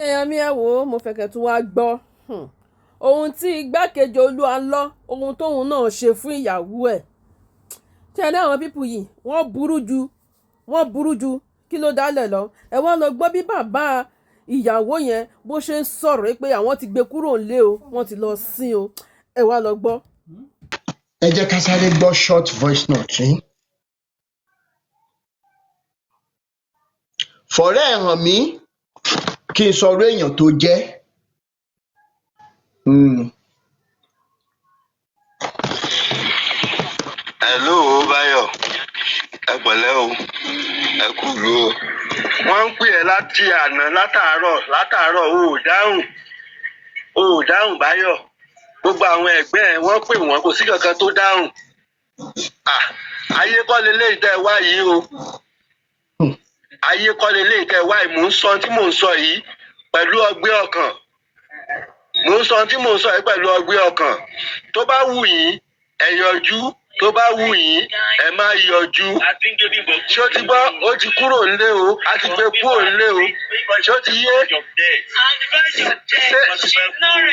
èèyàn mi ẹ wò ó mo fẹ́ kẹ́ tún wá gbọ́ ohun tí Igbakeji Olu Alo ohun tóun náà ṣe fún ìyàwó ẹ̀ ṣe ní àwọn pípù yìí wọ́n burú ju kí ló dálẹ̀ lọ ẹ wá lọ gbọ́ bí bàbá ìyàwó yẹn bó ṣe ń sọ̀rọ̀ pé àwọn ti gbé kúrò nílé o wọ́n ti lọ sin o ẹ wá lọ gbọ́. ẹ jẹ́ ká sáré gbọ́ short voice note yín. fọ̀rẹ́ ẹ̀ hàn mí kí n sọ̀rọ̀ èèyàn tó jẹ́. Hello Báyọ̀, ẹ pẹ̀lẹ́ o, ẹ kú ìlú o. Wọ́n ń pè ẹ́ láti àná látàárọ̀ o ò dáhùn Báyọ̀. Gbogbo àwọn ẹgbẹ́ ẹ̀ wọ́n pè wọ́n kò sí kankan tó dáhùn. Ayé kọ́ leléyìí tẹ́ ẹ wá yìí o. Ayé kọ́ leléyìí tẹ́ ẹ wá yìí. Mò ń sọ tí mò ń sọ yìí pẹ̀lú ọgbẹ́ ọkàn. Tó bá wù yín ẹ yọjú. Tó bá wù yín ẹ má yọjú. Ṣé o ti gbọ́? Ó ti kúrò nílé o. A ti gbé kúrò nílé o. Ṣé o ti yé?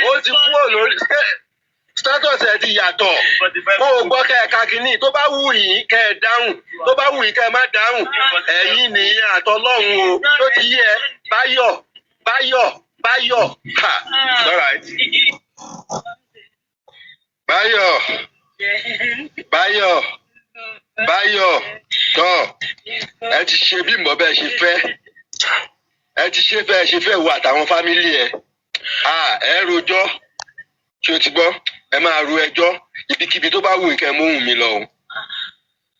Ó ti kúrò lórí status ẹ ti yàtọ̀. Kó o gbọ́ kẹ́ ẹ ka kínní. Tó bá wù yín kẹ́ ẹ dáhùn. Tó bá wù yín kẹ́ ẹ má dáhùn. Ẹ̀yin nìyẹn àtọlọ́run o. Ṣé o ti yé ẹ? Báyọ̀. Ha! All right. Báyọ̀ tọ́ ẹ ti ṣe bí mọ̀ bẹ́ẹ̀ ṣe fẹ́ wà àtàwọn fámílì ẹ rojọ́ tí o ti gbọ́ ẹ máa ro ẹjọ́ ibikíbi tó bá wù kẹ́ mú ohùn mi lọ o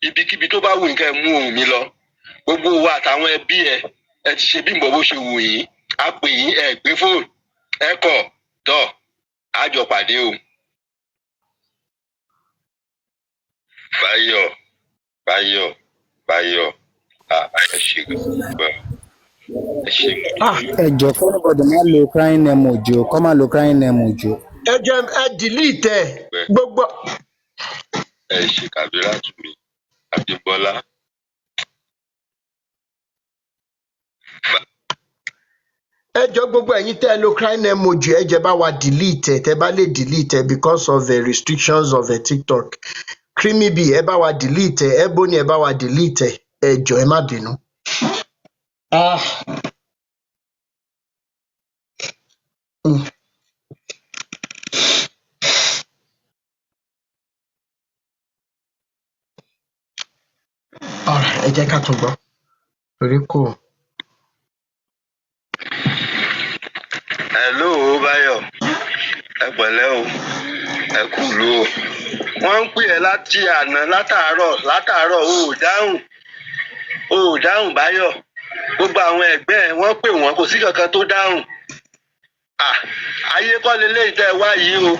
ibikíbi tó bá wù kẹ́ mú ohùn mi lọ gbogbo wa àtàwọn ẹbí ẹ ti ṣe bí mọ̀ bó ṣe wù yín a pè yín ẹ gbé fóònù ẹ kọ̀ tọ́ àjọ pàdé o. Báyọ̀ ẹ ṣe gbogbo ẹ ṣe. ẹ jọ fún ọdọ máa lo crying emoji o kọ́ máa lo crying emoji o. ẹ jẹ́ ẹ delete ẹ gbogbo. ẹ ṣe kàbírà tù mí Adébọ́lá. ẹ jọ gbogbo ẹ̀yin tẹ́ ẹ lo crying emoji ẹ jẹ́ bá wa delete ẹ tẹ́ bá lè delete ẹ because of the restrictions of TikTok. Creamy B ẹ bá wa delete ẹ Ebony ẹ bá wa delete ẹ jọ ẹ má bínú. Ẹ jẹ́ ká tún gbọ́ torí kò. Hello Báyọ̀, ẹ pẹ̀lẹ́ o, ẹ kú ìlú o. Wọ́n ń pè ẹ́ láti àná látàárọ̀ o ò dáhùn Báyọ̀. Gbogbo àwọn ẹgbẹ́ ẹ̀ wọ́n pè wọ́n kò sí kankan tó dáhùn. Ayé kọ́ leléyìí tẹ́ ẹ wá yìí o.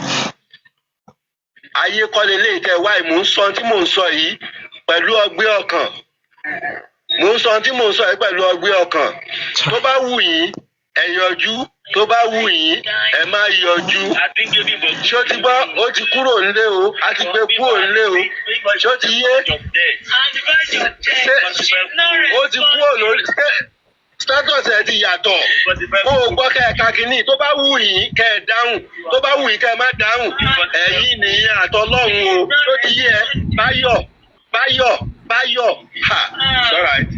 Ayé kọ́ leléyìí tẹ́ ẹ wá yìí. Mò ń sọ tí mò ń sọ yìí pẹ̀lú ọgbẹ́ ọkàn. Tó bá wù yín ẹ yọjú. Tó bá wù yín ẹ má yọjú. Ṣé o ti gbọ́? Ó ti kúrò nílé o. A ti gbé kúrò nílé o. Ṣé o ti yé? Ó ti kúrò lórí status ẹ ti yàtọ̀. Kó o gbọ́ kẹ́ ẹ ka kínní. Tó bá wù yín kẹ́ ẹ dáhùn. Tó bá wù yín kẹ́ ẹ má dáhùn. Ẹ̀yin nìyẹn àtọlọ́run o. Ṣé o ti yé ẹ? Báyọ̀. Ha! All right.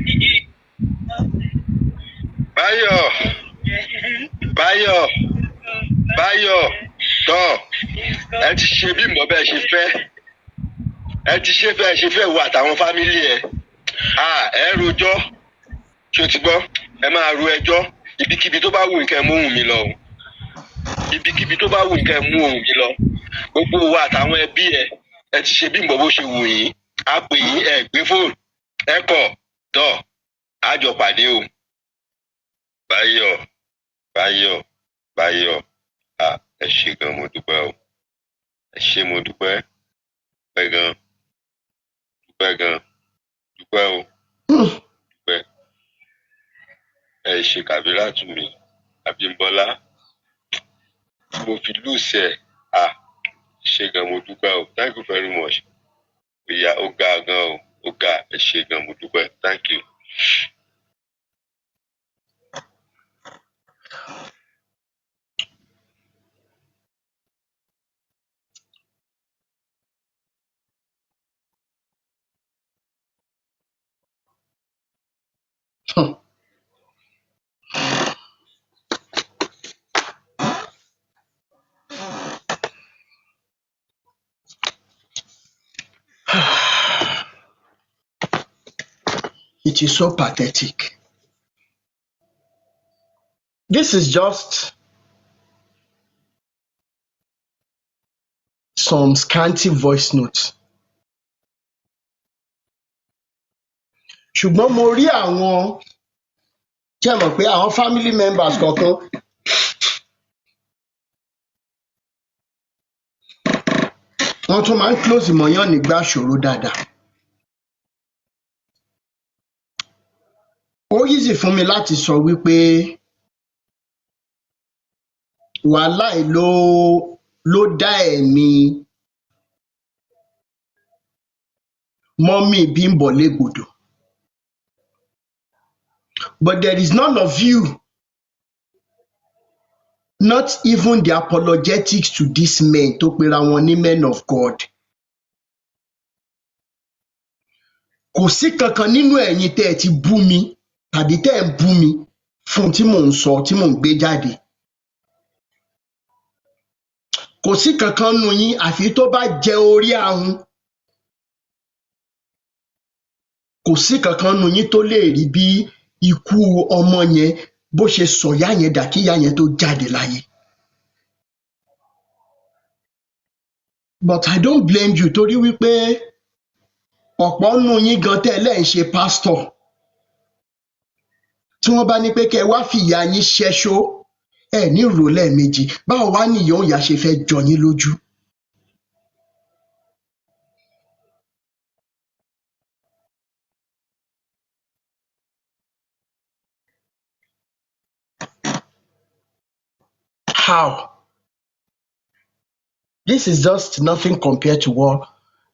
Báyọ̀ tọ́ ẹ ti ṣe bí mọ̀ bẹ́ẹ̀ ṣe fẹ́ wà àtàwọn fámílì ẹ rojọ́ tí o ti gbọ́ ẹ máa ro ẹjọ́ ibikíbi tó bá wù kẹ́ mú ohùn mi lọ gbogbo wa àtàwọn ẹbí ẹ ti ṣe bí mọ̀ bó ṣe wù yín a pè yín ẹ gbé fóònù ẹ kọ̀ tọ́ àjọ pàdé o. Báyọ̀ ẹ ṣé gan mo dúpẹ́ o ẹ ṣé mo dúpẹ́ gan dúpẹ́ o dúpẹ́ ẹ ṣé kàbírà tù mí Abímbọ́lá mo fi lùsẹ̀ ṣé gan mo dúpẹ́ o thank you very much ìyá ó ga gan o ó ga ẹ ṣé gan mo dúpẹ́ thank you. It is so pathetic. This is just some scanty voice notes. Ṣùgbọ́n mo rí àwọn tí ẹ mọ̀ pé àwọn family members kọ̀ọ̀kan wọ́n tún máa ń close mọ́yàn nígbà ìṣòro dáadáa. Ó easy fún mi láti sọ wípé wàhálà yìí ló dá ẹ̀mí mọ́mì Bímbọ́ légbodò. But there is none of you, not even the apologetics to these men tó pera wọn ní men of God. Kò sí kankan nínú ẹ̀yin tẹ́ ẹ ti bú mi tàbí tẹ́ ẹ ń bú mi fún tí mò ń sọ tí mò ń gbé jáde. Kò sí kankan nínú yín àfi tó bá jẹ orí ahun. Kò sí kankan nínú yín tó lè rí bí ikú ọmọ yẹn bó ṣe sọ̀yá yẹn dà kí ìyá yẹn tó jáde láyé. But I don't blame you torí wípé ọ̀pọ̀ nínú yín gan tẹ́lẹ̀ ń ṣe pásítọ̀. Tí wọ́n bá ní pé kẹ́ ẹ wá fìyà yín ṣẹ́ṣó ẹ ní rò lẹ́ẹ̀mejì báwo wá nìyẹn òun yà ṣe fẹ́ jọ yín lójú. How? This is just nothing compared to what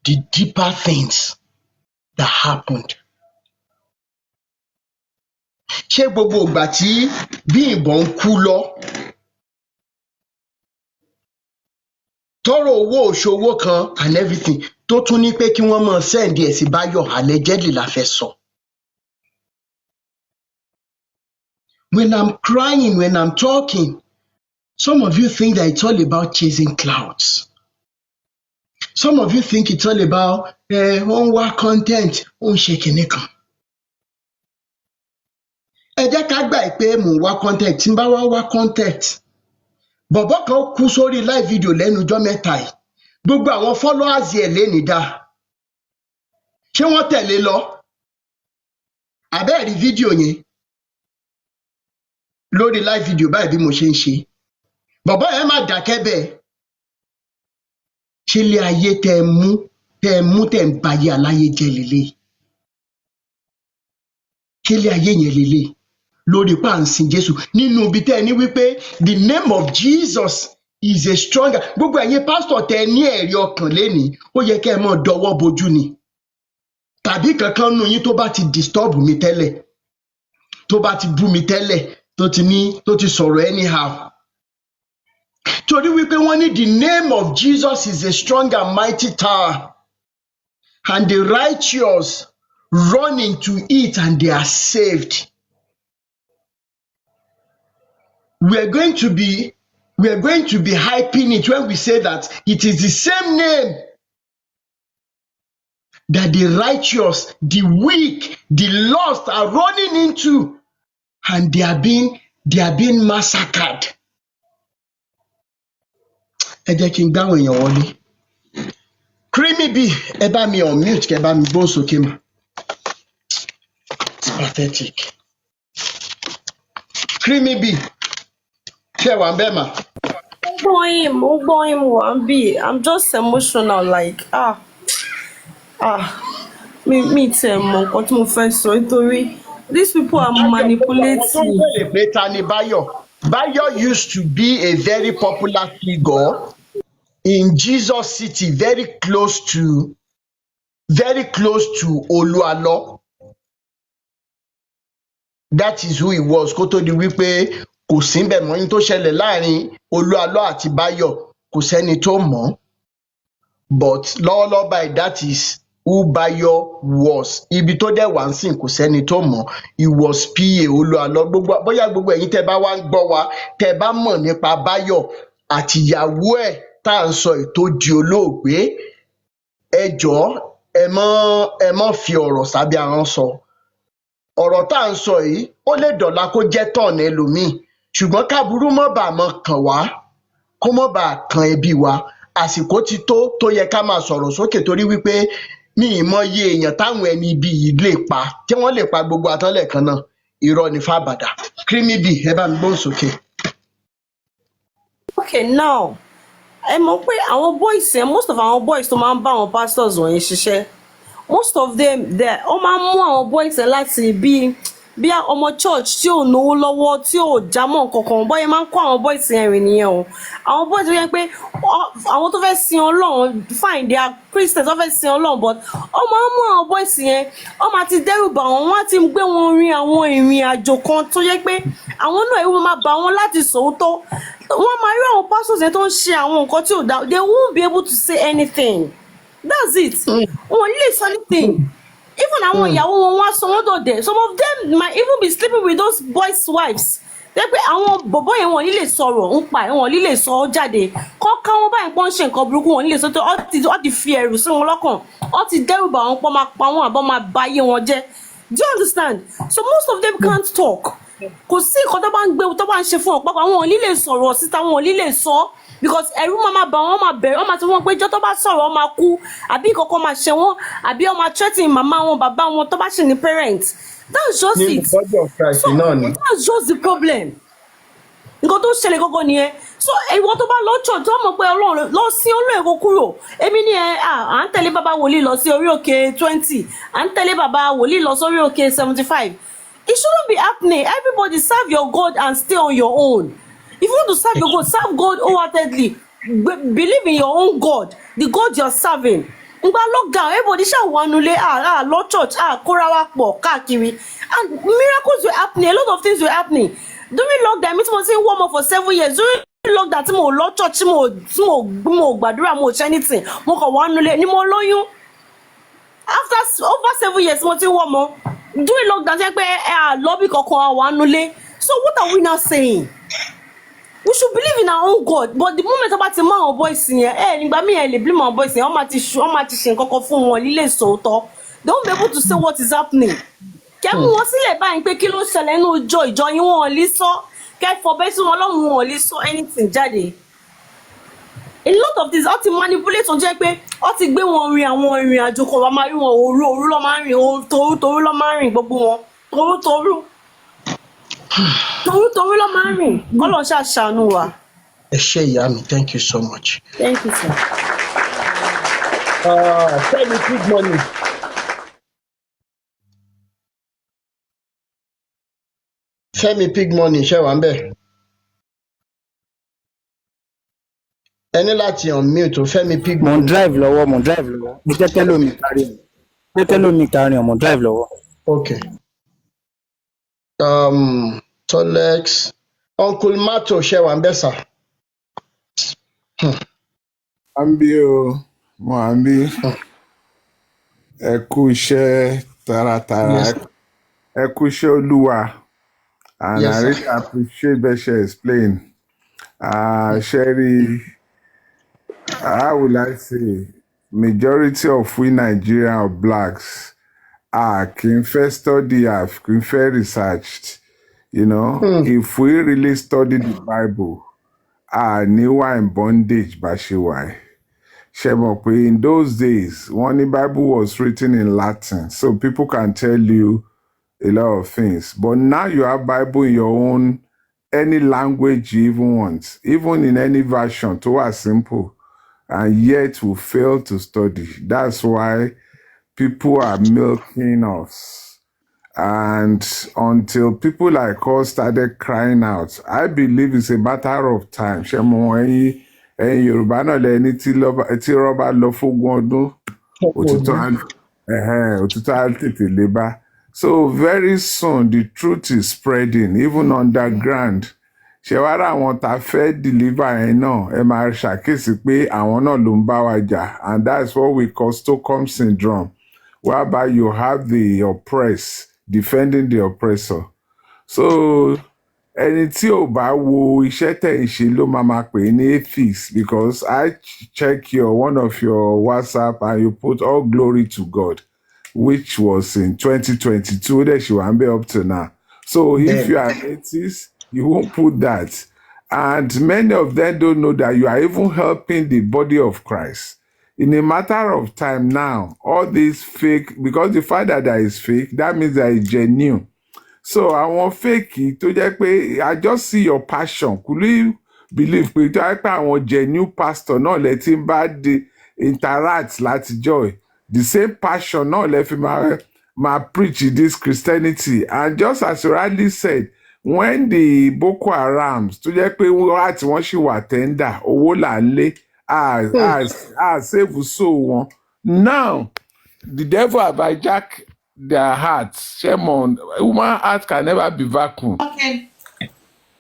the deeper things that happened. Ṣé gbogbo ìgbà tí Bímbọ́ ń kú lọ tọrọ owó òṣòwò kan and everything tó tún ní pé kí wọ́n máa send ẹ̀ sí Báyọ̀ allegedly la fẹ́ sọ. When I'm crying, when I'm talking, some of you think that it's all about chasing clouds. Some of you think it's all about ó ń wá content, ó ń ṣe kinní kan. Ẹ jẹ́ ká gbà pé mò ń wá content, tí n bá wá content. Bọ̀bọ́ kan kú sórí live video lẹ́nu ọjọ́ mẹ́ta yìí. Gbogbo àwọn followers ẹ̀ lénìí dá. Ṣé wọ́n tẹ̀lé lọ? Àbẹ́ẹ̀ rí fídíò yẹn lórí live video báyìí bí mo ṣe ń ṣe. Bọ̀bọ́ yẹn má dákẹ́ bẹ́ẹ̀. Ṣé ilé ayé tẹ́ ń bayé aláyé jẹ́ lélẹ̀? Ṣé ilé ayé yẹn lélẹ̀? Lórí pàǹsìn Jésù nínú ibi tẹ́ ẹ ní wípé the name of Jesus is a stronger. Gbogbo ẹ̀yin pásítọ̀ tẹ́ ẹ ní ẹ̀rí ọkàn lénìí ó yẹ kẹ́ ẹ mọ̀ dọwọ́ bojú ni. Tàbí kankan nínú yín tó bá ti disturb mi tẹ́lẹ̀, tó bá ti bú mi tẹ́lẹ̀, tó ti sọ̀rọ̀ anyhow. Torí wípé wọ́n ní the name of Jesus is a strong and mighty tower and the righteous run into it and they are saved. We are going to be hyping it when we say that it is the same name that the righteous, the weak, the lost are running into and they are being massacred. Ẹ jẹ́ kí n gbáwọn èèyàn wọlé. Creamy B, ẹ bá mi unmute kẹ́ bá mi gbóhùn sókè mà. It's pathetic. Creamy B, ṣé wà ń bẹ̀ mà? Mo gbọ́ him one be. I'm just emotional like mi tẹ̀ mọ̀ nǹkan tí mo fẹ́ sọ nítorí these people are manipulating. Pé ta ni Báyọ̀? Báyọ̀ used to be a very popular figure in Jesus City, very close to Olu Alo. That is who he was. Kó tó di wípé kò sí ńbẹ̀ mọ́. Ohun tó ṣẹlẹ̀ láàrin Olu Alo àti Báyọ̀ kò sẹ́ni tó mọ̀. But lọ́wọ́lọ́wọ́ báyìí that is who Báyọ̀ was. Ibi tó dẹ̀ wá ń sìn kò sẹ́ni tó mọ̀. He was PA Olu Alo. Bóyá gbogbo ẹ̀yin tẹ́ bá wá ń gbọ́ wa tẹ́ bá mọ̀ nípa Báyọ̀ àti ìyàwó ẹ̀ tá à ń sọ ètò di olóògbé. Ẹ jọ̀ọ́ ẹ má fi ọ̀rọ̀ sábẹ́ ahọ́n sọ. ọ̀rọ̀ tá à ń sọ yìí ó lè dọ̀la kó jẹ́ tọ̀nà ẹlòmíì ṣùgbọ́n káburú mọ́ bàá mọ́ kàn wá kó mọ́ bàá kan ẹbí wa àsìkò ti tó yẹ ká máa sọ̀rọ̀ sókè torí wípé mi ì mọyì èèyàn táwọn ẹni ibi yìí lè pa tí wọ́n lè pa gbogbo àtọ́lẹ̀ kan náà irọ́ ní fàbàdà Creamy B ẹ bá mi gbóhùn sókè. Okay, now ẹ mọ̀ pé àwọn boys yẹn, most of àwọn boys tó máa ń bá àwọn pastors wọ̀nyí ṣiṣẹ́, most of them ó máa ń mú àwọn boys yẹn láti bí ọmọ church tí ò náwó lọ́wọ́ tí ò jámọ́ kankan bọ́yẹ máa ń kó àwọn boys yẹn rìn nìyẹn o. Àwọn boys yẹn pé àwọn tó fẹ́ sin Ọlọ́run fine, they are Christians tó fẹ́ sin Ọlọ́run, but ó máa ń mú àwọn boys yẹn, ó máa ti dẹ́rù bà wọ́n, wọ́n á ti gbé wọn rin àwọn ìrìn àjò kan tó yẹ pé àwọn náà ewu máa bà wọ́n láti sòótọ́. Wọ́n máa rí àwọn pastors yẹn tó ń ṣe àwọn nǹkan tí ò dá, they won't be able to say anything. That's it. Wọn ò ní lè sọ anything. Even àwọn ìyàwó wọn wá sọ wọ́n dọ̀dẹ̀. Some of them might even be sleeping with those boys' wives. Jẹ́ pé àwọn bọ̀bọ́ yẹn wọn ò ní lè sọ̀rọ̀ ń pa ẹ̀, wọn ò ní lè sọ ọ́ jáde. Kọ́ ká wọn báyìí pọ́n ṣe nǹkan burúkú, wọn ò ní lè sọ tó ọ́ ti fi ẹ̀rù sí wọn lọ́kàn. Ọ́ ti dẹ́rù bà wọn pọ́n máa pa wọn àbọ̀ máa ba ayé wọn jẹ́. Do you understand? So most of them can't talk. Kò sí nǹkan tó bá ń gbé tó bá ń ṣe fún ọ̀pọ̀ àwọn ò ní lè sọ̀rọ̀ síta, wọn ò ní lè sọ because ẹ̀rù máa bà wọ́n, máa bẹ̀rẹ̀, wọ́n máa ti wọ́n pé ìjọ́ tó bá sọ̀rọ̀ wọ́n máa kú àbí nǹkan máa ṣe wọ́n àbí wọ́n máa threaten màmá wọn bàbá wọn tó bá ṣe ní parents. That's just it. So that's just the problem. Nǹkan tó ṣẹlẹ̀ gógó nìyẹn. So ìwọ tó bá lọ church tó mọ̀ pé Ọlọ́run lọ sí Ọlọ́run kó kúrò. Èmi ní à ń tẹ̀lé bàbá wòlíì lọ sí orí òkè 20, à ń tẹ̀lé bàbá wòlíì lọ sórí òkè 75. It shouldn't be happening. Everybody serve your God and stay on your own. If you want to serve your God, serve God wholeheartedly. Believe in your own God, the God you're serving. Ngba lockdown, everybody ṣá wà nulẹ̀, lọ church, kóra wa pọ̀ káàkiri. And miracles were happening, a lot of things were happening. During lockdown, mi tí mo ti ń warm up for 7 years. During lockdown tí mo lọ church, tí mo gbàdúrà, mo ṣe anything, mo kàn wà nulẹ̀ ni mo lóyún. After over 7 years, mo ti ń warm up. During lockdown, ṣe pé lobby kankan wà nulẹ̀. So what are we now saying? We should believe in our own God, but the moment about the man or boys here, nígbà míì ẹ lè blame our boys here, wọ́n máa ti ṣe nǹkan kan fún wọn lílé sòótọ́. They won't be able to say what is happening. Kẹ́ mú wọn sílẹ̀ báyìí pé kí ló ṣẹlẹ̀ nínú ìjọ yín wọn ò lè sọ. Kẹ́ fọbẹ́ sí wọn lọ́rùn wọn ò lè sọ anything jáde. A lot of things, ó ti manipulate wọn jẹ́ pé ó ti gbé wọn rin àwọn ìrìn àjò kan, wọ́n máa rí wọn òru ló máa ń rìn, torú ló máa ń rìn gbogbo wọn, torú ló máa ń rìn. Kọ́lọ̀ ṣàṣàánú wa. Ẹ ṣé ìyá mi, thank you so much. Thank you, sir. Fẹ́mi Big Money. Fẹ́mi Big Money ṣé wà ń bẹ̀? Ẹ ní láti unmute Fẹ́mi Big Money. Mo drive lọ́wọ́. Mo jẹ́ kẹ́lómi kárí ọ̀, mo drive lọ́wọ́. Okay. Tolex. Uncle Mato ṣé wà ń bẹ̀ sà? Ambi o, mo ambi. Ẹ kú iṣẹ́ taratara. Yes. Ẹ kú iṣẹ́ Olúwa. And Yes, I really appreciate bẹ́ẹ̀ ṣe explain. Sherry, how will I say, majority of we Nigerian blacks kì í fẹ́ study, kì í fẹ́ researched. You know, if we really study the Bible, ní wà in bondage bá ṣe wà. Ṣé mọ̀ pé in those days, when the Bible was written in Latin, so people can tell you a lot of things. But now you have Bible in your own, any language you even want, even in any version, to are simple, and yet we fail to study. That's why people are milking us. And until people like us started crying out, I believe it's a matter of time. Ṣé mo ẹ̀yin Yorùbá náà lẹ́ni tí rọ́bà lọ fógún ọdún, òtítọ́ á tètè lé bá. So very soon the truth is spreading, even underground. Ṣé wá rà àwọn tá fẹ́ deliver yẹn náà, ẹ máa ṣàkíyèsí pé àwọn náà ló ń bá wa jà, and that's what we call Stockholm syndrome, whereby you have the oppressed defending the oppressor. So ẹni tí ò bá wo iṣẹ́ tẹ̀ ń ṣe ló máa pè ní atheist, because I check one of your WhatsApp and you put all glory to God. which was in 2022. That she will be up to now. So if Then, you are an atheist, you won't put that. And many of them don't know that you are even helping the body of Christ. In a matter of time now, all these fake, because the fact that there is fake, that means there is genuine. So àwọn fake tó jẹ́ pé I just see your passion. Could you believe pé tó jẹ́ pé àwọn genuine pastor náà lẹ ti ń bá di interact láti joy. The same passion náà lẹ fi máa preach this Christianity. And just as you rightly said, when the Boko Harams tó jẹ́ pé wọ́n àti wọ́n ṣì wà tender, owó là ń lé, save soul wọn. Now, the devil have hijacked their hearts. Shame on human heart can never be vacuum. Okay.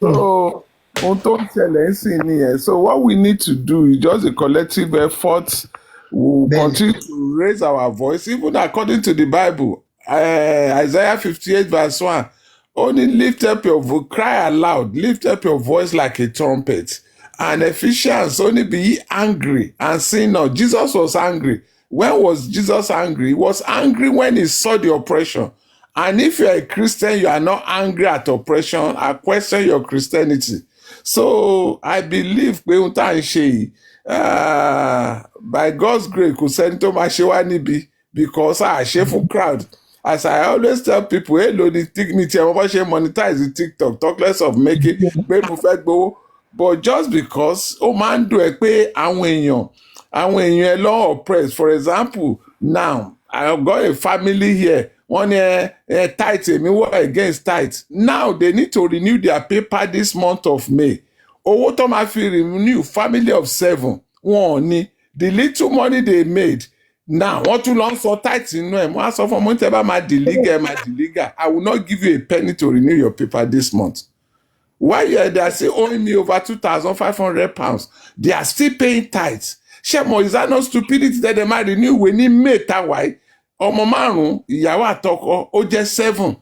So, ohun tó ń ṣẹlẹ̀ ń sìn nìyẹn. So what we need to do is just a collective effort. We'll then, continue to raise our voice, even according to the Bible. Isaiah 58 verse 1. Only lift up your voice, cry aloud, lift up your voice like a trumpet. And Ephesians, only be ye angry and sin not. Jesus was angry. When was Jesus angry? He was angry when he saw the oppression. And if you're a Christian, you are not angry at oppression, I question your Christianity. So I believe pé ohun tá à ń ṣe yìí, by God's grace, kò sẹ́ni tó máa ṣe wá níbi, because a ṣe fún crowd. As I always tell people, hello, the dignity, I'm about to monetize the TikTok, talk less of making, pé mo fẹ́ gbowó. But just because ó máa ń dùn ẹ́ pé àwọn èèyàn ẹ lọ́ oppress. For example, now I've got a family here. One tithe, èmi were against tithe. Now they need to renew their paper this month of May. Owó tó máa fi renew, family of 7. Wọn ò ní. The little money they made. Now, wọ́n tún lọ ń sọ tithe nínú ẹ̀. Wọ́n á sọ fún ọmọ tẹ́ bá máa deliga. I will not give you a penny to renew your paper this month. Why they are still owing me over £2,500? They are still paying tithes. Shemo, is that not stupidity that they might renew when he made that way? Ọmọ márùn-ún, ìyàwó àtọkọ, ó jẹ́ 7.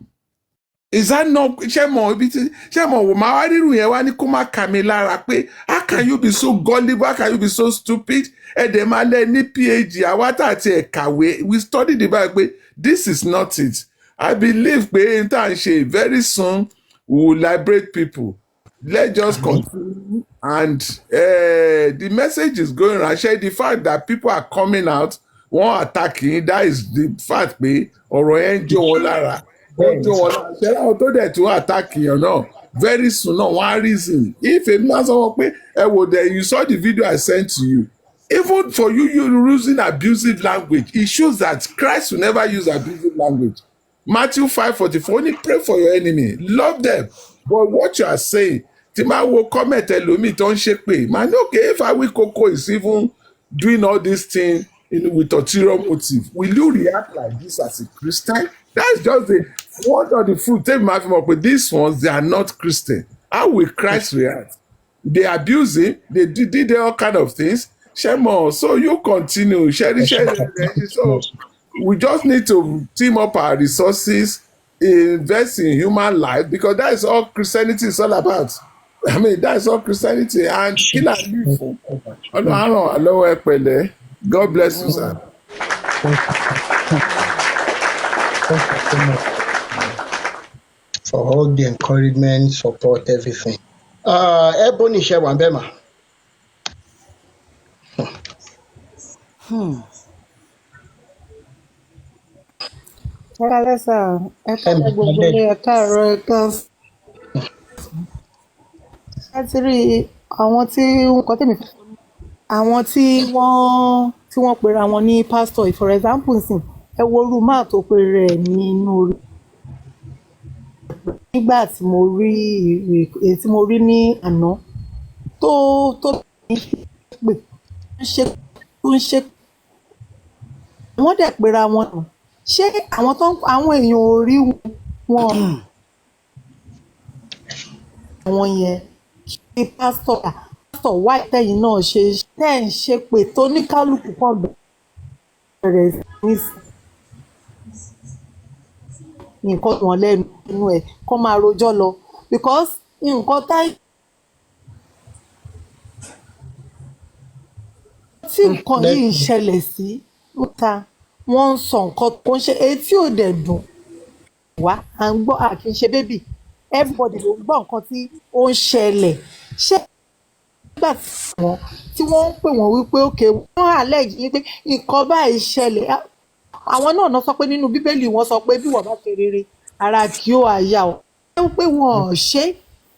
Is that not Shemo? Shemo, máa wá rírun yẹn wá ní kó má kà mí lára pé how can you be so gullible? How can you be so stupid? Ẹ̀dẹ̀ máa lẹ ní PhD, àwa tá àti ẹ̀ kàwé. We study the Bible pé this is not it. I believe pé n tá à ń ṣe very soon we will liberate people. Let's just continue. And the message is going around. Share the fact that people are coming out, one attacking, that is the fact pé ọ̀rọ̀ yẹn ń jó wọn lára. Ó jó wọn lára. Ṣé àwọn tó dẹ̀ tún attacking yẹn náà? Very soon, no one reason. If a man sọ pé ẹ wò dẹ̀, you saw the video I sent to you. Even for you using abusive language, it shows that Christ will never use abusive language. Matthew 5:44, only pray for your enemy, love them. But what you are saying, tí máa wo comment ẹlòmíì tó ń ṣe pé, man, okay, if Awikoko is even doing all these things with ulterior motive, will you react like this as a Christian? That's just one of the fruit. Tell me, but these ones, they are not Christian. How will Christ react? They abuse him, they did all kind of things. Shemo, so you continue, share. So we just need to team up our resources, invest in human life, because that is all Christianity is all about. I mean, that is all Christianity. And kill and live. God bless you, sir. For all the encouragement, support, everything. Ebony Shewambema. Ẹ sà, ẹ káàárọ̀ gbogbo ilé, ẹ káàárọ̀, ẹ káàsán. Ẹ ti rí àwọn tí nǹkan tèmi fẹ́ àwọn tí wọ́n pera wọn ní pastor, for example nsìn, ẹ wo irú máà tó pe rẹ̀ nínú orí. Nígbà tí mo rí èyí tí mo rí ní àná tó pè tó ń ṣe wọ́n dẹ̀ pera wọn nù. Ṣé àwọn èèyàn ò rí wọn àwọn yẹn kí pásítọ̀ wá tẹ̀yìn náà tẹ̀ ń ṣe pé tó ní kálukú kan bẹ̀rẹ̀ sí nǹkan wọn lẹ́nu ẹ̀ kọ́ máa rojọ́ lọ because nǹkan tí nǹkan yìí ń ṣẹlẹ̀ sí níta wọ́n ń sọ nǹkan tó ń ṣe etí ò dẹ̀ dùn wá à ń gbọ́ à kì í ṣe bébì everybody ló ń gbọ́ nǹkan tí ó ń ṣẹlẹ̀ ṣé nígbà tí wọ́n ń pè wọ́n wípé òkè wọ́n allege yín pé nǹkan báyìí ṣẹlẹ̀ àwọn náà sọ pé nínú bíbélì wọ́n sọ pé bí wọ́n bá ṣe rere ara kì ó àyà ọ́ ṣé pé wọ́n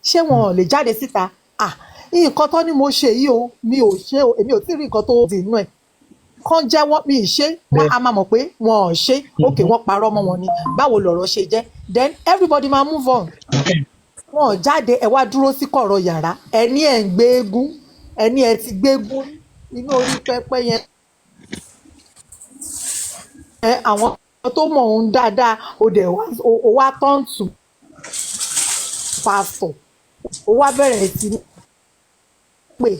ṣé wọ́n lè jáde síta nǹkan tó ní mo ṣe yìí o mi ò ṣe o èmi ò tí ì rí nǹkan tó dì inú ẹ̀ kàn jẹ́wọ́ mi ì ṣe a máa mọ̀ pé wọn ò ṣe òkè wọ́n parọ́ mọ́ wọn ni báwo lọ̀rọ̀ ṣe jẹ́ then everybody máa move on wọn ò jáde ẹ wá dúró sí kọ̀rọ̀ yàrá ẹni ẹ̀ ń gbé eégún ẹni ẹ̀ ti gbé eégún inú orí pẹ́pẹ́ yẹn àwọn tó mọ̀ òun dáadáa ó wá tọ́ǹtù pásítọ̀ ó wá bẹ̀rẹ̀ sí pé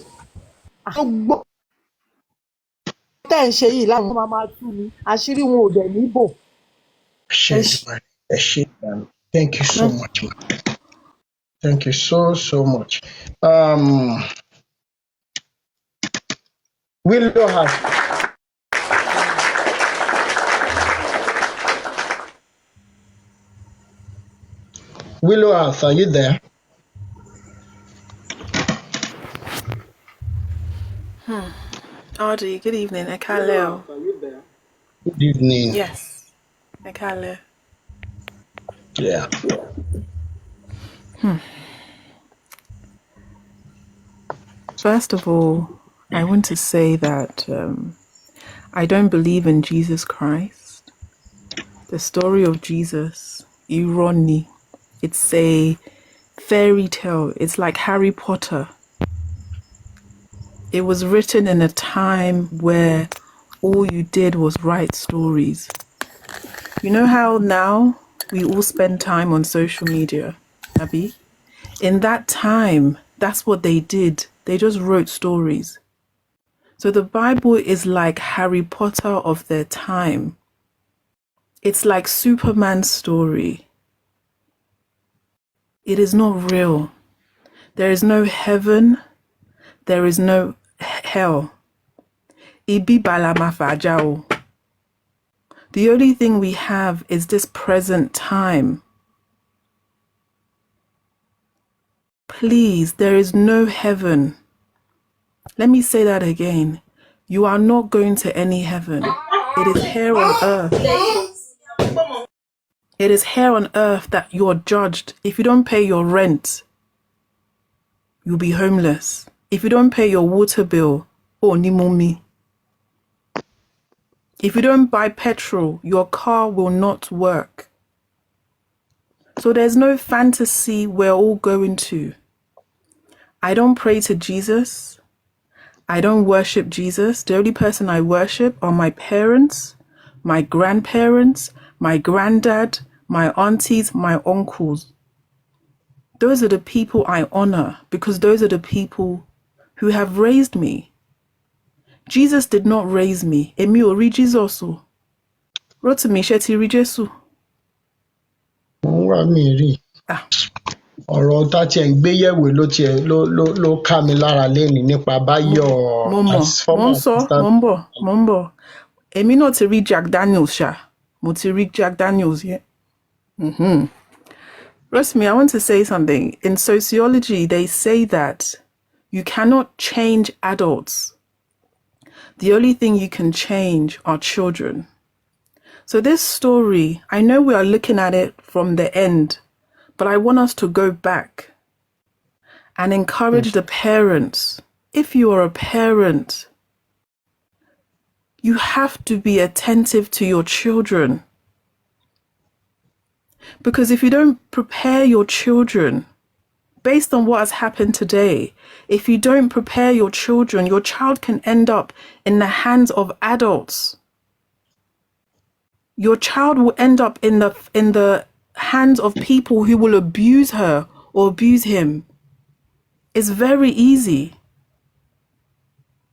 gbogbo tẹ́ ń ṣe yìí láwọn máa tú mi àṣírí wọn ò dẹ̀ níbò. Thank you so much. Thank you so much. Willow House, are you there? Audrey, good evening. Ekale. Good evening. Yes. Ekale. Yeah. First of all, I want to say that I don't believe in Jesus Christ. The story of Jesus, irony, it's a fairy tale. It's like Harry Potter. It was written in a time where all you did was write stories. You know how now we all spend time on social media, Abby? In that time, that's what they did. They just wrote stories. So the Bible is like Harry Potter of their time. It's like Superman's story. It is not real. There is no heaven. There is no hell. Ibi balamafajao. The only thing we have is this present time. Please, there is no heaven. Let me say that again. You are not going to any heaven. It is here on earth. It is here on earth that you are judged. If you don't pay your rent, you'll be homeless. If you don't pay your water bill, ni mumi. If you don't buy petrol, your car will not work. So there's no fantasy we're all going to. I don't pray to Jesus. I don't worship Jesus. The only person I worship are my parents, my grandparents, my granddad, my aunties, my uncles. Those are the people I honor because those are the people who have raised me. Jesus did not raise me. Emi ori Jesus. Rotimi sheti ri Jesu. Ọ̀rọ̀ tá tiẹ̀ ń gbé yẹ̀wò ló ká mi lára lénìí nípa Báyọ̀. Mo ń bọ̀. Èmi náà ti rí Jack Daniels ṣá. Mo ti rí Jack Daniels yẹn. Rotimi, I want to say something. In sociology, they say that you cannot change adults. The only thing you can change are children. So this story, I know we are looking at it from the end, but I want us to go back and encourage the parents. If you are a parent, you have to be attentive to your children. Because if you don't prepare your children, based on what has happened today, if you don't prepare your children, your child can end up in the hands of adults. Your child will end up in the hands of people who will abuse her or abuse him. It's very easy.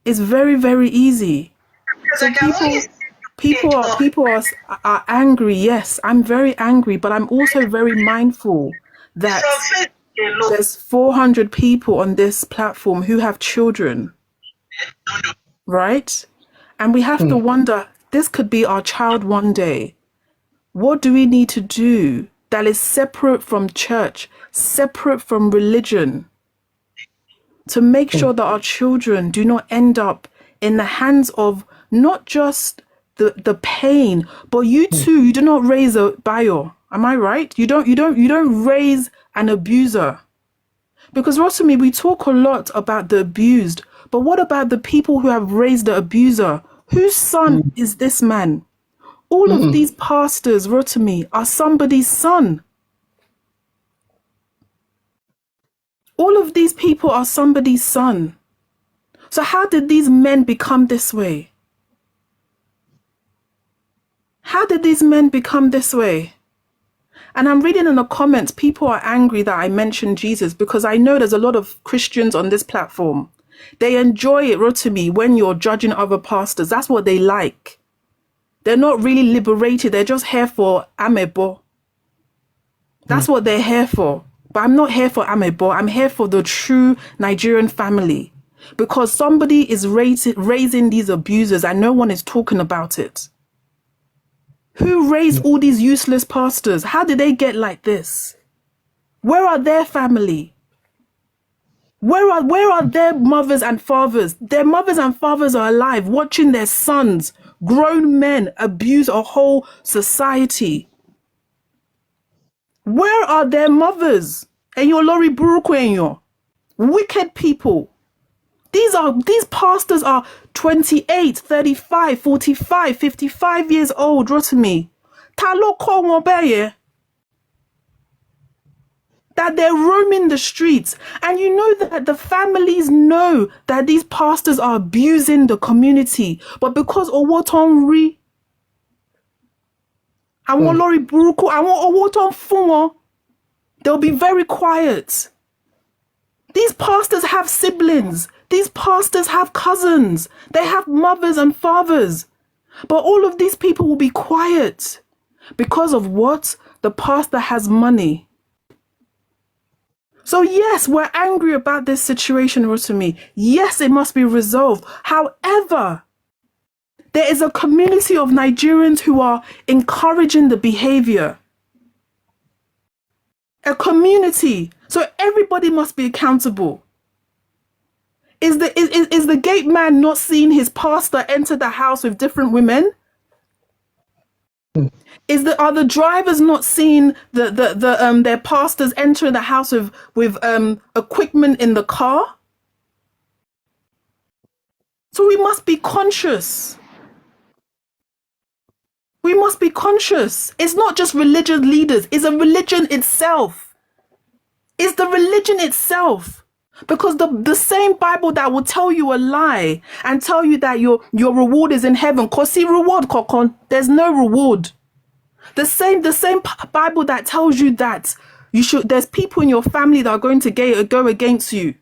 It's very, very easy. So people are angry. Yes, I'm very angry, but I'm also very mindful that there's 400 people on this platform who have children, right? And we have to wonder, this could be our child one day. What do we need to do that is separate from church, separate from religion, to make sure that our children do not end up in the hands of not just the pain, but you too, you do not raise a bio. Am I right? You don't raise an abuser. Because Rotimi, we talk a lot about the abused, but what about the people who have raised the abuser? Whose son is this man? All of these pastors, Rotimi, are somebody's son. All of these people are somebody's son. So how did these men become this way? How did these men become this way? And I'm reading in the comments, people are angry that I mentioned Jesus, because I know there's a lot of Christians on this platform. They enjoy it, Rotimi, when you're judging other pastors. That's what they like. They're not really liberated. They're just here for amebo. That's what they're here for. But I'm not here for amebo. I'm here for the true Nigerian family. Because somebody is raising these abusers and no one is talking about it. Who raised all these useless pastors? How did they get like this? Where are their family? Where are their mothers and fathers? Their mothers and fathers are alive, watching their sons, grown men, abuse a whole society. Where are their mothers? Enyo Lori Burukwenyo. Wicked people. These pastors are 28, 35, 45, 55 years old, Rotimi. Talo ko won beye. That they're roaming the streets. And you know that the families know that these pastors are abusing the community. But because Owotonri, Awon Lori Buruku, Awon Owoton Funwo, they'll be very quiet. These pastors have siblings. These pastors have cousins. They have mothers and fathers. But all of these people will be quiet. Because of what? The pastor has money. So yes, we're angry about this situation, Rotimi. Yes, it must be resolved. However, there is a community of Nigerians who are encouraging the behavior. A community. So everybody must be accountable. Is the gate man not seeing his pastor enter the house with different women? Are the drivers not seeing their pastors entering the house with equipment in the car? So we must be conscious. We must be conscious. It's not just religious leaders. It's a religion itself. It's the religion itself. Because the same Bible that will tell you a lie and tell you that your reward is in heaven. Cause see reward, Kokon. There's no reward. The same Bible that tells you that there's people in your family that are going to go against you.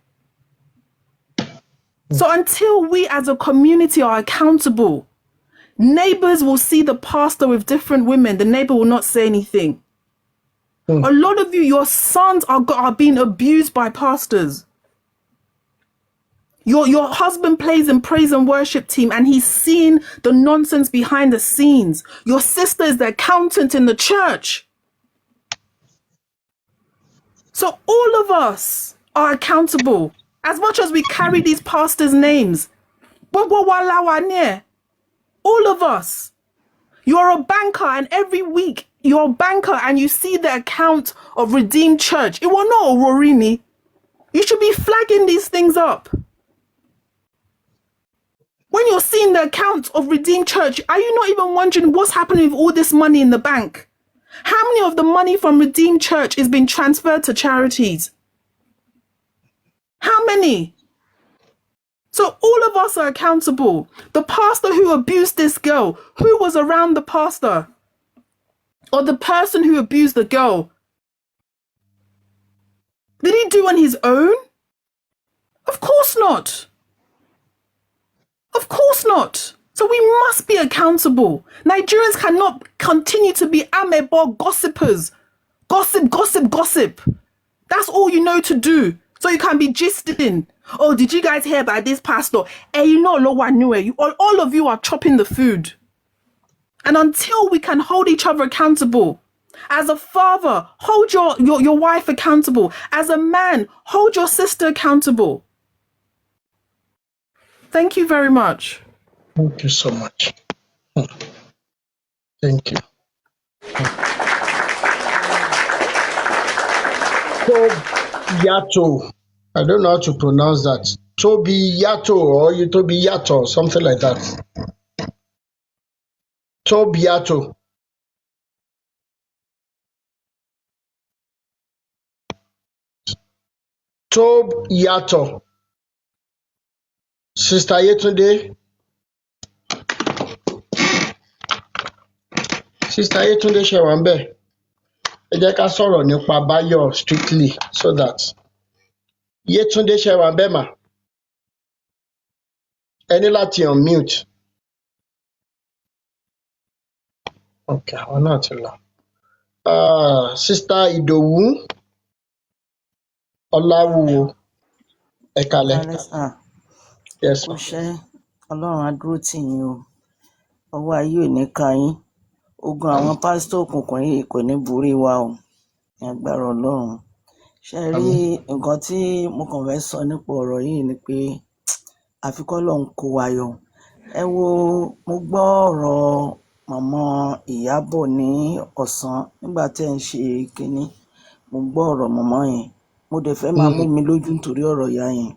So until we as a community are accountable, neighbors will see the pastor with different women. The neighbor will not say anything. A lot of you, your sons are being abused by pastors. Your husband plays in praise and worship team and he's seen the nonsense behind the scenes. Your sister is the accountant in the church. So all of us are accountable. As much as we carry these pastors' names. All of us. You're a banker and every week you're a banker and you see the account of Redeemed Church. It will not Rorini. You should be flagging these things up. When you're seeing the account of Redeemed Church, are you not even wondering what's happening with all this money in the bank? How many of the money from Redeemed Church is being transferred to charities? How many? So all of us are accountable. The pastor who abused this girl, who was around the pastor? Or the person who abused the girl? Did he do on his own? Of course not. Of course not. So we must be accountable. Nigerians cannot continue to be amebo gossipers. Gossip. That's all you know to do. So you can be gisting. Oh, did you guys hear about this pastor? Hey, you know, all of you are chopping the food. And until we can hold each other accountable, as a father, hold your wife accountable. As a man, hold your sister accountable. Thank you very much. Thank you so much. Thank you. Yato. I don't know how to pronounce that. Tobi Yato or Tobi Yato, something like that. Tobi Yato. Tob Yato. Sister Yetunde. Sister Yetunde ṣe wà ńbẹ̀. Ẹ jẹ́ ká sọ̀rọ̀ nípa Báyọ̀ strictly so that Yetunde ṣe wà ńbẹ̀ mà. Ẹ ní láti unmute. Okay, àwọn náà ti lọ. Sister Ìdòwú Ọláwúwo ẹ kalẹ̀. Kálẹ́ sà, Yes, kú ma. iṣẹ́, Ọlọ́run á dúró tì yín o, ọwọ́ ayé ò ní ká yín, ogun àwọn pásítọ̀ òkùnkùn yìí kò ní borí wa o, ní agbára Ọlọ́run. Ṣé ẹ rí nǹkan tí mo kàn fẹ́ sọ nípa ọ̀rọ̀ yìí ni pé àfi k'Ọlọ́run kó wa yọ. Ẹ wo, mo gbọ́ ọ̀rọ̀ màmá Ìyábọ̀ ní ọ̀sán nígbà tí ẹ̀ ń ṣe kínní, mo gbọ́ ọ̀rọ̀ màmá yẹn, mo dẹ̀ fẹ́ máa mú mi lójú nítorí ọ̀rọ̀ ìyá yẹn,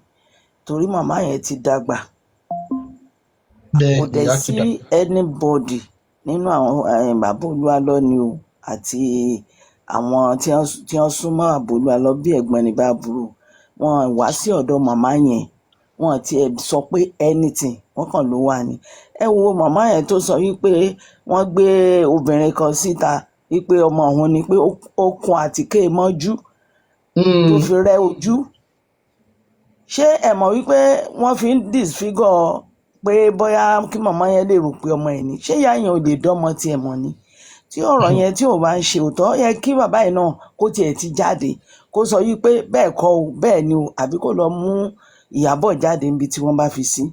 torí màmá yẹn ti dàgbà. Kò Bẹ́ẹ̀ dẹ̀ ìyá ti sí dà. anybody nínú àwọn bàbá Olu Alo ni o àti àwọn tí wọ́n súnmọ́ bàbá Olu Alo bí ẹ̀gbọ́n ní bá àbúrò, wọn wá sí ọ̀dọ̀ màmá yẹn, wọn tiẹ̀ sọ pé anything, wọ́n kàn ló wà ní. Ẹ wo màmá yẹn tó sọ wípé wọ́n gbé obìnrin kan síta wípé ọmọ òun ni pé ó kun àtíkè mọ́jú tó fi rẹ́ ojú. Ṣé ẹ mọ̀ wípé wọ́n fi ń disfigure pé bóyá kí màmá yẹn lè rò pé ọmọ ẹ̀ ni? Ṣé ìyá yẹn ò lè dọ́mọ tiẹ̀ mọ̀ ni? Tí ọ̀rọ̀ yẹn tí ò bá ń ṣe òótọ́, ó yẹ kí bàbá yìí náà kó tiẹ̀ ti jáde kó sọ wípé bẹ́ẹ̀ kọ́ o, bẹ́ẹ̀ ni o, àbí kó lọ mú Ìyábọ̀ jáde níbi tí wọ́n bá fi sí.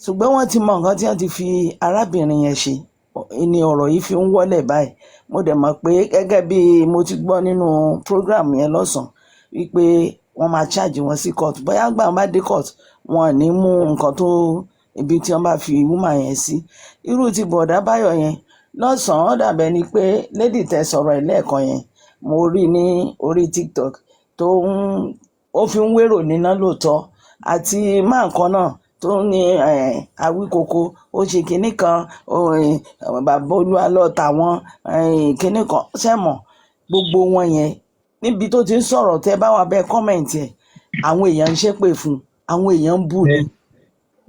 Ṣùgbọ́n wọ́n ti mọ nǹkan tí wọ́n ti fi arábìnrin yẹn ṣe ni ọ̀rọ̀ yìí fi ń wọ́lẹ̀ báyìí. Mo dẹ̀ mọ̀ pé gẹ́gẹ́ bí mo ti gbọ́ nínú program yẹn lọ́sàn-án wípé wọ́n máa charge wọn sí court, bóyá gbà wọ́n bá dé court wọn ò ní mú nǹkan tó ibi tí wọ́n bá fi woman yẹn sí. Irú ti bọ̀dá Báyọ̀ yẹn lọ́sàn-án, ó dàbẹ̀ ni pé lady tẹ sọ̀rọ̀ ẹ̀ lẹ́ẹ̀kan yẹn, mo rí ní orí TikTok tó ó fi ń wérò níná lóòótọ́, àti máa nǹkan náà tó ní Awíkoko ó ṣe kinní kan, bàbá Olu Alo tàwọn kinní kan sẹ́mọ̀, gbogbo wọn yẹn níbi tó ti ń sọ̀rọ̀ tẹ bá wà bẹ́ẹ̀ kọ́mẹ̀ntì ẹ̀, àwọn èèyàn ń ṣépè fún, àwọn èèyàn ń bù ní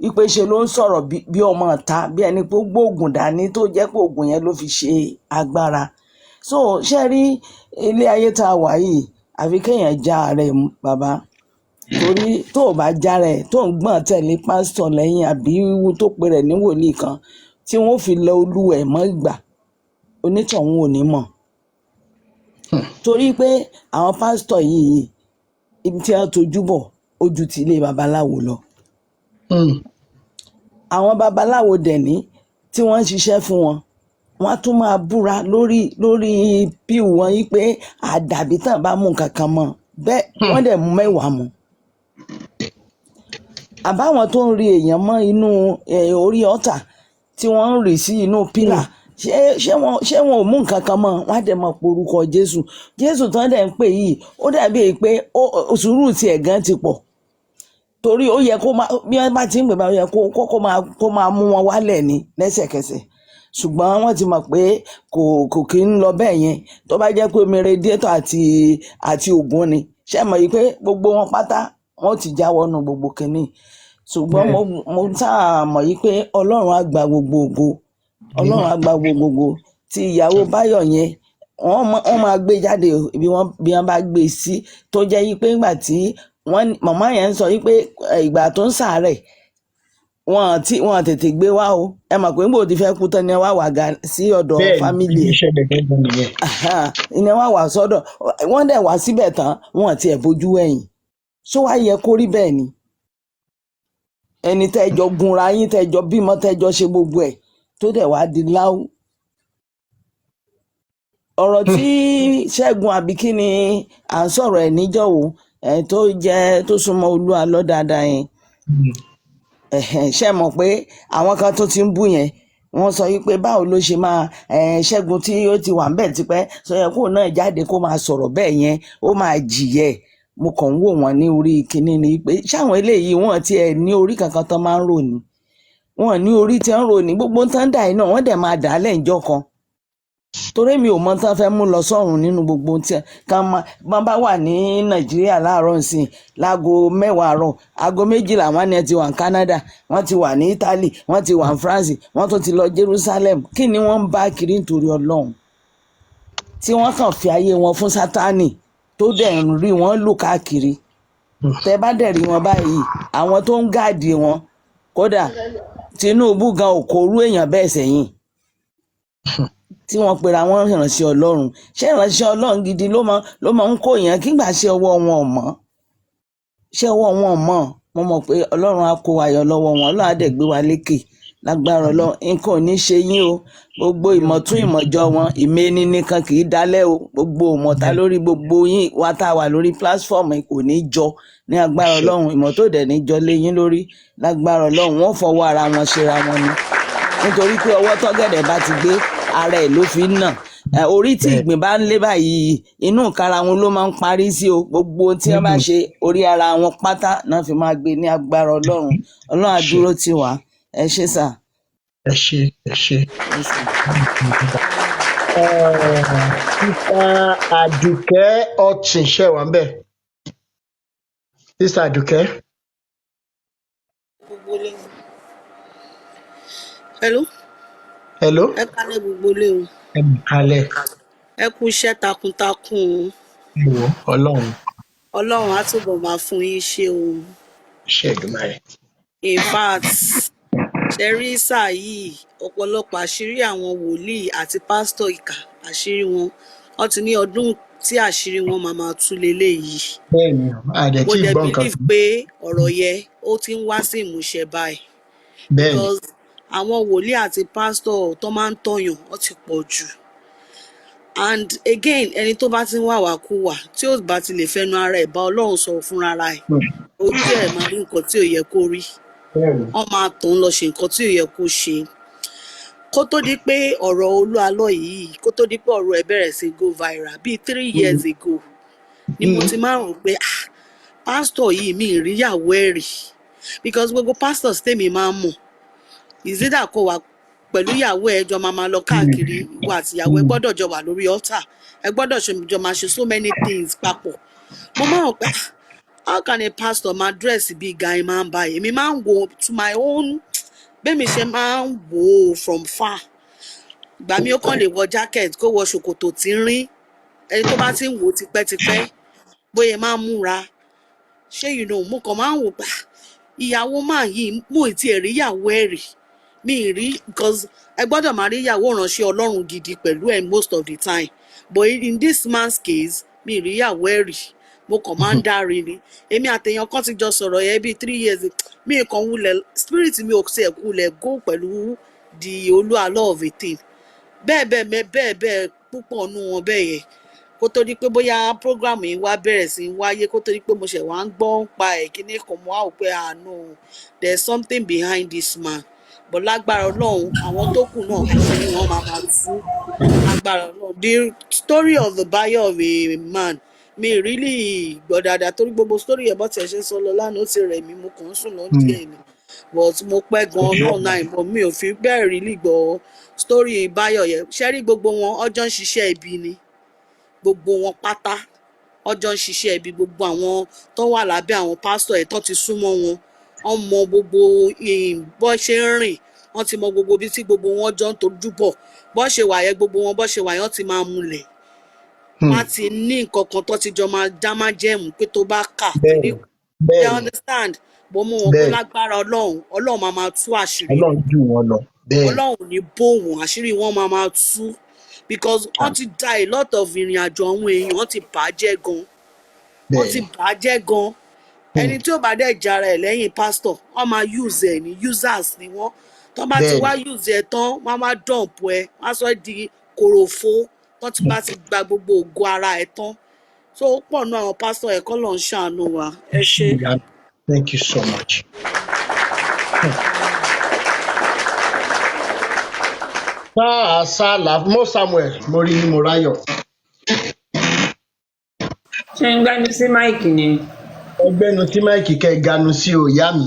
wípé ṣe ló ń sọ̀rọ̀ bí ọmọ ìta, bí ẹni pé ó gbóògùn dání tó jẹ́ pé oògùn yẹn ló fi ṣe agbára. So ṣe rí ilé ayé tá a wà yìí, àfi kéèyàn já ara ẹ̀ bàbá, torí tó o bá já ara ẹ̀ tó ń gbọ̀n tẹ̀lé pásítọ̀ lẹ́yìn àbí wíwú tó pe rẹ̀ ní wòlíì kan tí wọ́n fi lọ olúwa ẹ̀ mọ́ ìgbà, onítọ̀hún ò ní mọ̀. Torí pé àwọn pásítọ̀ yìí ibi tí wọ́n tojú bọ̀ ojú ti ilé babaláwo lọ. Àwọn babaláwo dẹ̀ ní tí wọ́n ń ṣiṣẹ́ fún wọn, wọ́n á tún máa búra lórí píù wọn yí pé àdàbí tán bá mú nǹkan kan mọ́ bẹ́ẹ̀ wọ́n dẹ̀ mú mẹ́wàá mọ́. Àbáwọn tó ń rí èèyàn mọ́ inú orí ọ̀tà tí wọ́n ń rì sí inú pílà, ṣé wọn ò mú nǹkan kan mọ́, wọ́n á dẹ̀ mọ̀ porúkọ Jésù tán dẹ̀ ń pè yìí, ó dàbí pé sùúrù tiẹ̀ gan ti pọ̀, torí ó yẹ kó máa bí wọ́n bá ti ń pè bá ó yẹ kó máa mú wọn wálẹ̀ ní lẹ́sẹ̀kẹsẹ̀, ṣùgbọ́n wọ́n ti mọ̀ pé kò kí ń lọ bẹ́ẹ̀ yẹn. Tó bá jẹ́ pé omi radiator àti ògùn ni, ṣé mọ̀ yìí pé gbogbo wọn pátá wọ́n ti jáwọ́ nù gbogbo kínní. Ṣùgbọ́n mo sáà mọ̀ yìí pé Ọlọ́run á gba gbogbo ògo, Ọlọ́run á gba gbogbo ògo. Ti ìyàwó Báyọ̀ yẹn wọ́n máa gbé jáde bí wọ́n bá gbé sí, tó jẹ́ yìí pé nígbà tí màmá yẹn ń sọ yìí pé ìgbà tó ń ṣàárẹ̀ wọn tètè gbé wá o, ẹ mọ̀ pé níbo ti fẹ́ kú tán ni wá wà ga sí ọ̀dọ̀ fámìlì ẹ̀, ìní wá wà sọ́dọ̀, wọ́n dẹ̀ wá síbẹ̀ tán wọn ti ẹ̀ bójú ẹ̀yìn. Ṣó wá yẹ kó rí bẹ́ẹ̀ ni? Ẹni tẹ́jọ gunra yín, tẹ́jọ bímọ, tẹ́jọ ṣe gbogbo ẹ̀, tó dẹ̀ wá di láwù ọ̀rọ̀ tí Ṣẹ́gun àbí kí ni à ń sọ̀rọ̀ ẹ̀ níjọ́wọ́ tó súnmọ́ Olú Alo dáadáa yẹn ṣe mọ̀ pé àwọn kan tó ti ń bú yẹn wọ́n sọ wípé báwo ló ṣe máa Ṣẹ́gun tí ó ti wà ń bẹ̀ tipẹ́ sọ yẹ kó náà jáde kó máa sọ̀rọ̀ bẹ́ẹ̀ yẹn ó máa jìyẹ mo kàn ń wò wọ́n ní orí kinní ni pé ṣáwọn eléyìí wọ́n ti ẹ̀ ní orí kankan tán máa ń rò ní wọ́n ní orí tí ń rò ní gbogbo tán dà iná wọ́n dẹ̀ máa dà á lẹ́ǹjọ́ kan torí mi ò mọ tán fẹ́ mú lọ sọ́run nínú gbogbo tí kan máa bá wà ní Nàìjíríà láàárọ̀ nsìn láago 10 àárọ̀ aago 12 wọ́n ní ti wà ní Canada wọ́n ti wà ní Italy wọ́n ti wà ní France wọ́n tún ti lọ Jerusalem kí ni wọ́n ń bá kiri nítorí Ọlọ́run tí wọ́n kàn fi ayé wọn fún Sátánì tó dẹ̀ ń rí wọn lò káàkiri tẹ bá dẹ̀ rí wọn báyìí àwọn tó ń gáàdì wọn kódà Tinubu gan ò kórú èèyàn bẹ́ẹ̀ sẹ́yìn tí wọ́n pera wọn ìránṣẹ́ Ọlọ́run ṣé ìránṣẹ́ Ọlọ́run gidi ló máa ń kó èèyàn kí gbà ṣe ọwọ́ wọn ò mọ́ ṣé ọwọ́ wọn ò mọ́ mo mọ̀ pé Ọlọ́run á kó ayọ̀ lọ́wọ́ wọn Ọlọ́run á dẹ̀ gbé wa lékè lágbára Ọlọ́run nǹkan ò ní ṣe yín o gbogbo ìmọ̀tún ìmọ̀jọ wọn ìmẹ́ni nìkan kì í dalẹ̀ o gbogbo ìmọ̀ta lórí gbogbo yín wa tá a wà lórí platform kò ní jọ ní agbára Ọlọ́run ìmọ̀tó dẹ̀ ní jọ lé yín lórí lágbára Ọlọ́run wọ́n fọwọ́ ara wọn ṣera wọn ni nítorí pé ọwọ́ tọ́gẹ̀dẹ̀ bá ti gbé ara ẹ̀ ló fi ń nà orí tí ìgbín bá ń lé báyìí inú ìkara wọn ló máa ń parí sí o gbogbo tí wọ́n bá ṣe orí ara wọn pátá náà fi máa gbé ní agbára Ọlọ́run Ọlọ́run á dúró tì wá ẹ ṣé sà. ẹ ṣé ẹ ṣé. sísá Àdùkẹ́ ọtí ṣe wà ń bẹ̀ sísá Àdùkẹ́. Hello. Hello. Ẹ kálẹ́ gbogbo lé o. ẹ kálẹ́. Ẹ kú iṣẹ́ takuntakun o. ìwọ Ọlọ́run. Ọlọ́run á túbọ̀ máa fún yín ṣe o. ṣe Èdùmàrè. In fact ṣe rí sáà yìí ọ̀pọ̀lọpọ̀ àṣírí àwọn wòlíì àti pásítọ̀ ìkà àṣírí wọn wọ́n ti ní ọdún tí àṣírí wọn máa tú leléyìí. bẹ́ẹ̀ni àdẹ mo tí dẹ̀ gbọ́ nǹkan believe pé ọ̀rọ̀ yẹn ó ti ń wá sí ìmúṣẹ báyìí. bẹ́ẹ̀ni Because àwọn wòlíì àti pásítọ̀ tó máa ń tọ̀yàn ó ti pọ̀ jù. And again ẹni tó bá ti ń wàwákúwà tí ó bá ti lè fẹnu ara ẹ̀ bá Ọlọ́run sọ̀rọ̀ fúnra ẹ̀ ojú ẹ̀ máa rí nǹkan tí ò yẹ kó rí wọ́n máa tàn lọ ṣe nǹkan tí ò yẹ kó ṣe kó tó di pé ọ̀rọ̀ Olú Alo yìí kó tó di pé ọ̀rọ̀ ẹ̀ bẹ̀rẹ̀ sí go viral bíi 3 years ago ni mo ti máa rò pé pásítọ̀ yìí mi ì ríyàwó ẹ̀ rí because gbogbo pastors tèmi máa ń mọ̀ ìzídà kó wà pẹ̀lú ìyàwó ẹ̀ jọ máa lọ káàkiri ìwọ àti ìyàwó ẹ̀ gbọ́dọ̀ jọ wà lórí altar ẹ̀ gbọ́dọ̀ jọ máa ṣe so many things papọ̀ mo máa rò pé how can a pastor máa dress bíi guy máa ń báyìí èmi máa ń wo to my own bẹ́ẹ̀ mi ṣe máa ń wò ó from far ìgbà mi ó kàn lè wọ jacket kó wọ ṣòkòtò tínrín ẹni tó bá ti ń wò ó tipẹ́tipẹ́ bóyá máa ń múra ṣé mo kàn máa ń wò pé ìyàwó máa yìí mú ìtì ẹ̀rí ìyàwó ẹ̀ rí mi ì rí because ẹ gbọ́dọ̀ máa rí ìyàwó ìránṣẹ́ Ọlọ́run gidi pẹ̀lú ẹ̀ most of the time but in this man's case mi ì rí ìyàwó ẹ̀ rí mo kàn máa ń dárí ni èmi àtẹ̀yàn kan ti jọ sọ̀rọ̀ yẹn bíi 3 years mi kàn wulẹ̀ spirit mi ò tiẹ̀ wulẹ̀ go pẹ̀lú the Olú Alo of a thing bẹ́ẹ̀ púpọ̀ nù wọn bẹ́ẹ̀ yẹn kó tó di pé bóyá program yìí wá bẹ̀rẹ̀ sí í wáyé kó tó di pé mo ṣẹ̀ wá ń gbọ́ ń pa ẹ̀ kíní kan mo wá wò pé no there's something behind this man but lágbára Ọlọ́run àwọn tó kù náà àṣírí wọn máa tú lágbára Ọlọ́run the story of the buyer of a man mi really gbọ́ dáadáa torí gbogbo story ẹ̀ bọ́ tiẹ̀ ṣe sọ lọ lánàá ó ti rẹ̀ mí mo kàn ń sùn lọ́n díẹ̀ ni but mo pẹ́ gan-an náà ìbọn mi ò fi bẹ́ẹ̀ really gbọ́ story buyer yẹn ṣẹ́rí gbogbo wọn ọjọ́ ń ṣiṣẹ́ ibi ni gbogbo wọn pátá ọjọ́ ń ṣiṣẹ́ ibi gbogbo àwọn tó wà lábẹ́ àwọn pásítọ̀ ẹ̀ tó ti súnmọ́ wọn wọ́n mọ gbogbo bó ṣe ń rìn wọ́n ti mọ gbogbo bí tí gbogbo wọn jọ ń tojú bọ̀ bó ṣe wà yẹn gbogbo wọn bó ṣe wà yẹn wọ́n ti máa múlẹ̀ wọ́n á ti ní nǹkan kan tó ti jọ máa dá má jẹ́mú pé tó bá kà you understand bó mú wọn pé lágbára Ọlọ́run máa tú àṣírí Ọlọ́run jù wọn lọ Ọlọ́run ní bò wọ́n àṣírí wọn máa tú because wọ́n ti da a lot of ìrìn àjò àwọn èèyàn wọ́n ti bàjẹ́ gan ẹni tí ó bá dẹ̀ jara ẹ̀ lẹ́yìn pásítọ̀ wọ́n máa use ẹ̀ ní users ni wọ́n tó bá ti wá use ẹ̀ tán wọ́n máa dump ẹ̀ wọ́n á sọ di kòròfo tó ti bá ti gba gbogbo ògo ara ẹ̀ tán so ó pọ̀ nú àwọn pásítọ̀ ẹ̀ kọ́ ló ń ṣàánú wa ẹ ṣé. Thank you so much. Mo Samuel mo rí ní mo ráyọ̀. ṣé ń gbẹ́nu sí máìkì ni. Ẹgbẹ́nu tí máìkì kẹ́ ganu sí o ìyá mi.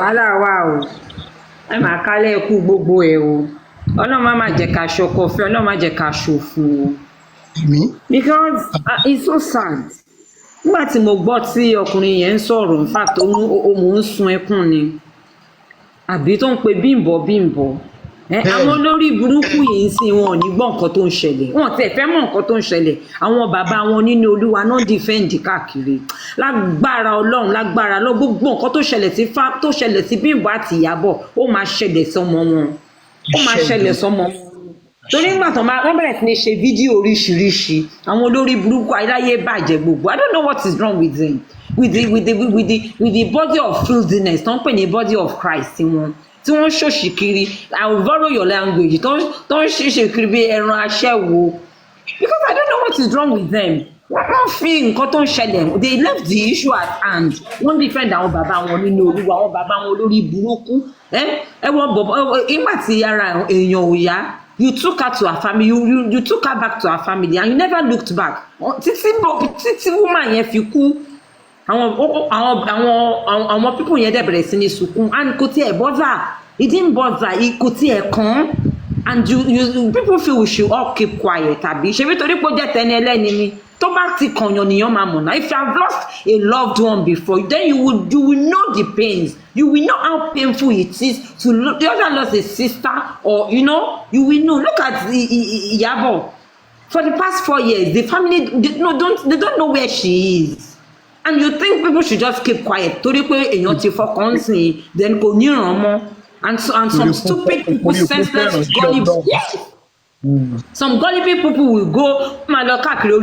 wàhálà wà o ẹ máa kálẹ̀ ẹkú gbogbo ẹ̀ o ọlọ́run má máa jẹ́ ká ṣọkọ fẹ́ ọlọ́run má jẹ́ ká ṣòfò o. Because it's so sad nígbà tí mo gbọ́ tí ọkùnrin yẹn ń sọ̀rọ̀ in fact mò ń sun ẹkún ni àbí tó ń pe Bímbọ́ àwọn olórí burúkú yìí ń sìn wọn ò ní gbọ́ nǹkan tó ń ṣẹlẹ̀ wọn tẹ̀ fẹ́ mọ̀ nǹkan tó ń ṣẹlẹ̀ àwọn bàbá wọn nínú Olúwa náà defend káàkiri lágbára Ọlọ́run lágbára lọ gbogbo nǹkan tó ṣẹlẹ̀ sí Bímbọ́ àti Ìyábọ̀ ó máa ṣẹlẹ̀ sọmọ wọn ó máa ṣẹlẹ̀ sọmọ wọn torí nígbà tó wọ́n bẹ̀rẹ̀ sí ní ṣe fídíò oríṣiríṣi àwọn olórí burúkú ayáyé bàjẹ́ gbogbo I don't know what is wrong with them with the body of filthiness tó ń pè ní body of Christ wọn tí wọ́n ṣòṣì kiri I will borrow your language tó ń ṣe kiri bí ẹran aṣẹ́wó because I don't know what is wrong with them wọ́n fi nǹkan tó ń ṣẹlẹ̀ they left the issue at hand wọ́n defend àwọn bàbá wọn nínú Olúwa àwọn bàbá wọn olórí burúkú ẹ wọ́n bọ̀ nígbà tí ara èèyàn ò yá you took her to her family you took her back to her family and you never looked back títí woman yẹn fi kú àwọn people yẹn dẹ̀ bẹ̀rẹ̀ sí ní sunkún and kò tiẹ̀ bother it didn't bother kò tiẹ̀ kàn and you people feel we should all keep quiet tàbí ṣe bí torí pé ó jẹ́ tẹni ẹlẹ́ni ni tó bá ti kànyàn nìyàn máa mọ̀ náà if you have lost a loved one before then you will know the pains you will know how painful it is to the other lost a sister or you will know look at Iyabo for the past 4 years the family they don't know where she is and you think people should just keep quiet torí pé èèyàn ti fọkàn sìn then kò ní ràn mọ́ and some stupid people senseless gullible some gullible people will go máa lọ káàkiri